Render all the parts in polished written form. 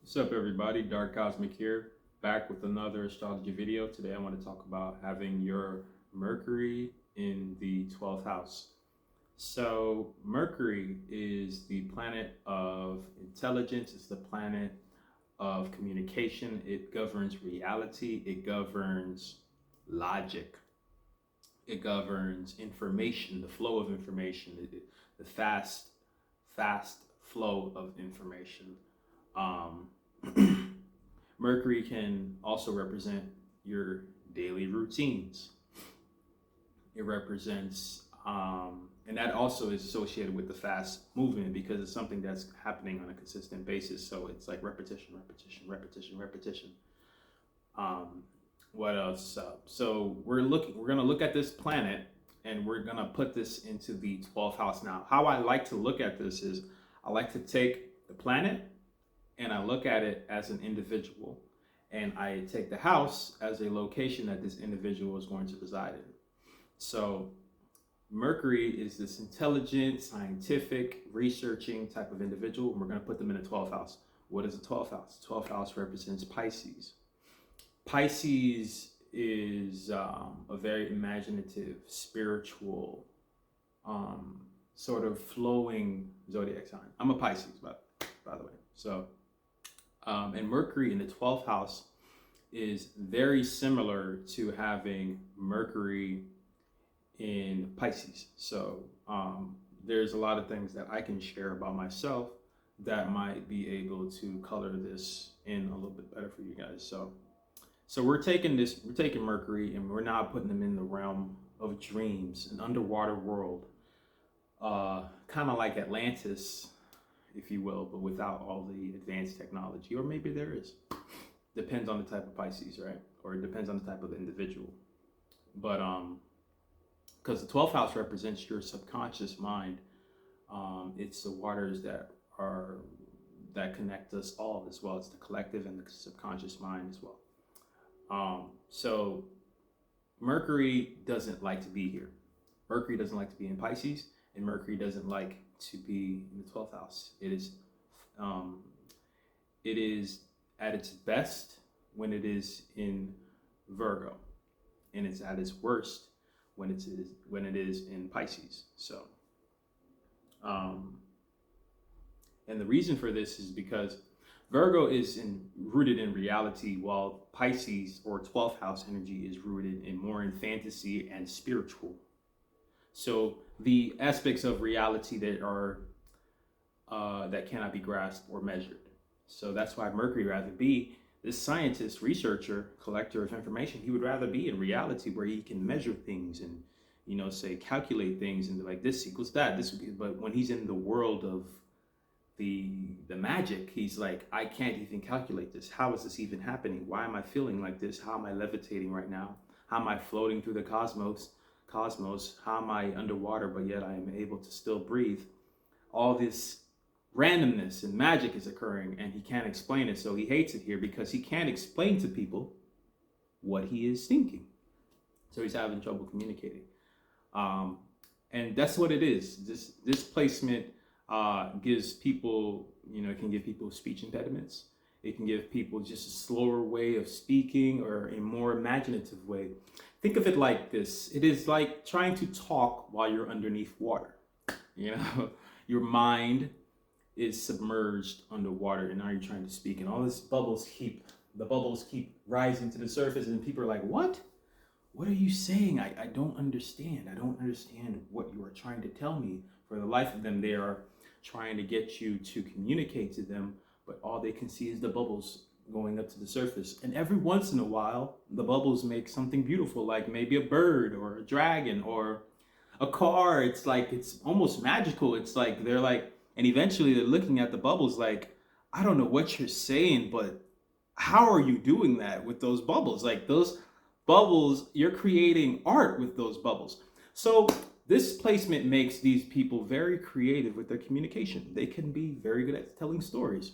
What's up, everybody? Dark Cosmic here, back with another astrology video. Today I want to talk about having your Mercury in the 12th house. So Mercury is the planet of intelligence. It's the planet of communication. It governs reality. It governs logic. It governs information, the flow of information, the fast flow of information. Um, Mercury can also represent your daily routines. It represents, and that also is associated with the fast movement because it's something that's happening on a consistent basis. So it's like repetition, repetition, repetition, repetition. What else? So we're gonna look at this planet and we're gonna put this into the 12th house. Now, how I like to look at this is I like to take the planet and I look at it as an individual, and I take the house as a location that this individual is going to reside in. So Mercury is this intelligent, scientific, researching type of individual, and we're going to put them in the 12th house. What is the 12th house? The 12th house represents Pisces. Pisces is a very imaginative, spiritual, sort of flowing zodiac sign. I'm a Pisces, by the way. So, and Mercury in the 12th house is very similar to having Mercury in Pisces. So there's a lot of things that I can share about myself that might be able to color this in a little bit better for you guys. So we're taking Mercury and we're now putting them in the realm of dreams, an underwater world, kind of like Atlantis, if you will, but without all the advanced technology, or maybe there is. Depends on the type of Pisces, right? Or it depends on the type of individual. But because the 12th house represents your subconscious mind, it's the waters that connect us all as well. It's the collective and the subconscious mind as well. So Mercury doesn't like to be here. Mercury doesn't like to be in Pisces, and Mercury doesn't like to be in the 12th house. It is at its best when it is in Virgo, and it's at its worst when it is in Pisces. So, and the reason for this is because Virgo is rooted in reality, while Pisces or 12th house energy is rooted more in fantasy and spiritual. So the aspects of reality that are that cannot be grasped or measured. So that's why Mercury rather be this scientist, researcher, collector of information. He would rather be in reality where he can measure things and, say calculate things and be like, this equals that. But when he's in the world of the magic, he's like, I can't even calculate this. How is this even happening? Why am I feeling like this? How am I levitating right now? How am I floating through the cosmos? How am I underwater but yet I am able to still breathe? All this randomness and magic is occurring and he can't explain it. So he hates it here because he can't explain to people what he is thinking. So he's having trouble communicating. And that's what it is. This placement gives people, it can give people speech impediments. It can give people just a slower way of speaking or a more imaginative way. Think of it like this. It is like trying to talk while you're underneath water. Your mind is submerged underwater and now you're trying to speak and all these bubbles keep rising to the surface and people are like, what are you saying? I don't understand. I don't understand what you are trying to tell me. For the life of them, they are trying to get you to communicate to them, but all they can see is the bubbles going up to the surface. And every once in a while, the bubbles make something beautiful, like maybe a bird or a dragon or a car. It's like, it's almost magical. It's like, they're like, and eventually they're looking at the bubbles like, I don't know what you're saying, but how are you doing that with those bubbles? Like those bubbles, you're creating art with those bubbles. So this placement makes these people very creative with their communication. They can be very good at telling stories,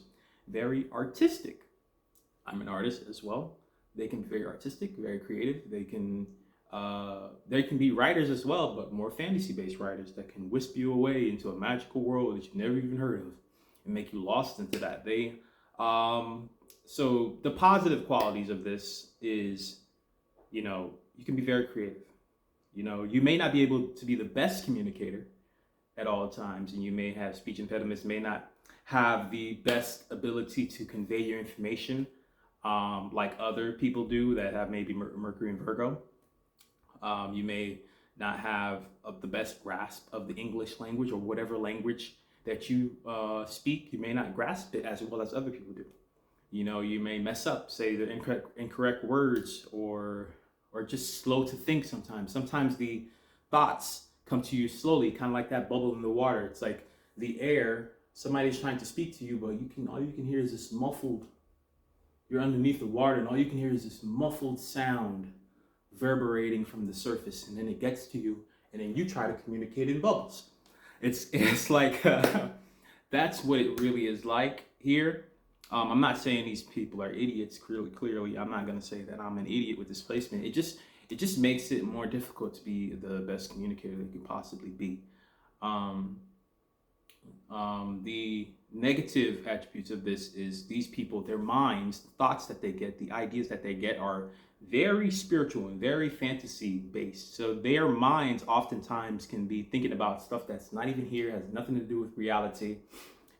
very artistic. I'm an artist as well. They can be very artistic, very creative. They can be writers as well, but more fantasy-based writers that can wisp you away into a magical world that you've never even heard of and make you lost into that. They So the positive qualities of this is, you can be very creative. You may not be able to be the best communicator at all times, and you may have speech impediments, may not have the best ability to convey your information like other people do that have maybe Mercury and Virgo. You may not have the best grasp of the English language or whatever language that you speak. You may not grasp it as well as other people do. You may mess up, say the incorrect words, or just slow to think sometimes. Sometimes the thoughts come to you slowly, kind of like that bubble in the water. It's like the air, somebody's trying to speak to you, but all you can hear is this muffled, you're underneath the water, and all you can hear is this muffled sound reverberating from the surface, and then it gets to you, and then you try to communicate in bubbles. It's like that's what it really is like here. I'm not saying these people are idiots. Clearly, I'm not going to say that I'm an idiot with this placement. It just makes it more difficult to be the best communicator that you could possibly be. The negative attributes of this is these people, their minds, the thoughts that they get, the ideas that they get are very spiritual and very fantasy based. So their minds oftentimes can be thinking about stuff that's not even here, has nothing to do with reality.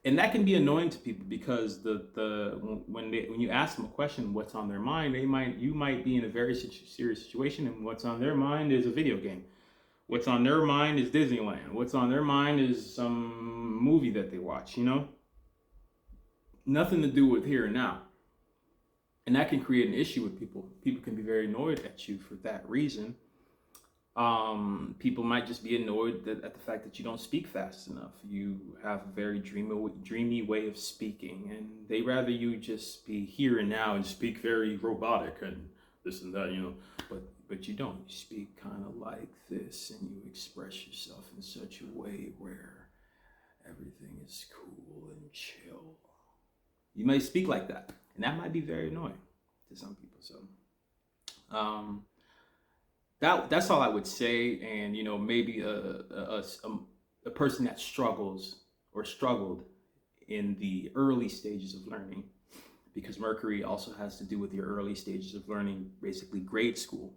And that can be annoying to people because when you ask them a question, what's on their mind, you might be in a very serious situation, and what's on their mind is a video game. What's on their mind is Disneyland. What's on their mind is some movie that they watch. Nothing to do with here and now. And that can create an issue with people. People can be very annoyed at you for that reason. People might just be annoyed at the fact that you don't speak fast enough. You have a very dreamy way of speaking, and they rather you just be here and now and speak very robotic and this and that, but you don't. You speak kind of like this, and you express yourself in such a way where everything is cool and chill. You may speak like that, and that might be very annoying to some people. So, that's all I would say. And maybe a person that struggles or struggled in the early stages of learning, because Mercury also has to do with your early stages of learning, basically grade school,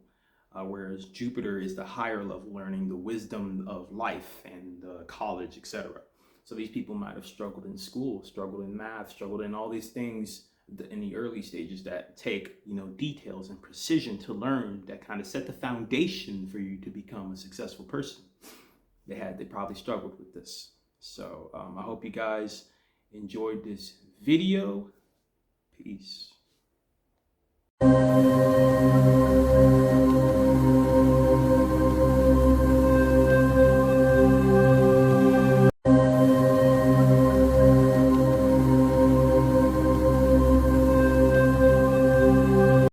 whereas Jupiter is the higher level learning, the wisdom of life and college, etc. So these people might have struggled in school, struggled in math, struggled in all these things in the early stages that take details and precision to learn, that kind of set the foundation for you to become a successful person. They probably struggled with this. So I hope you guys enjoyed this video. Peace.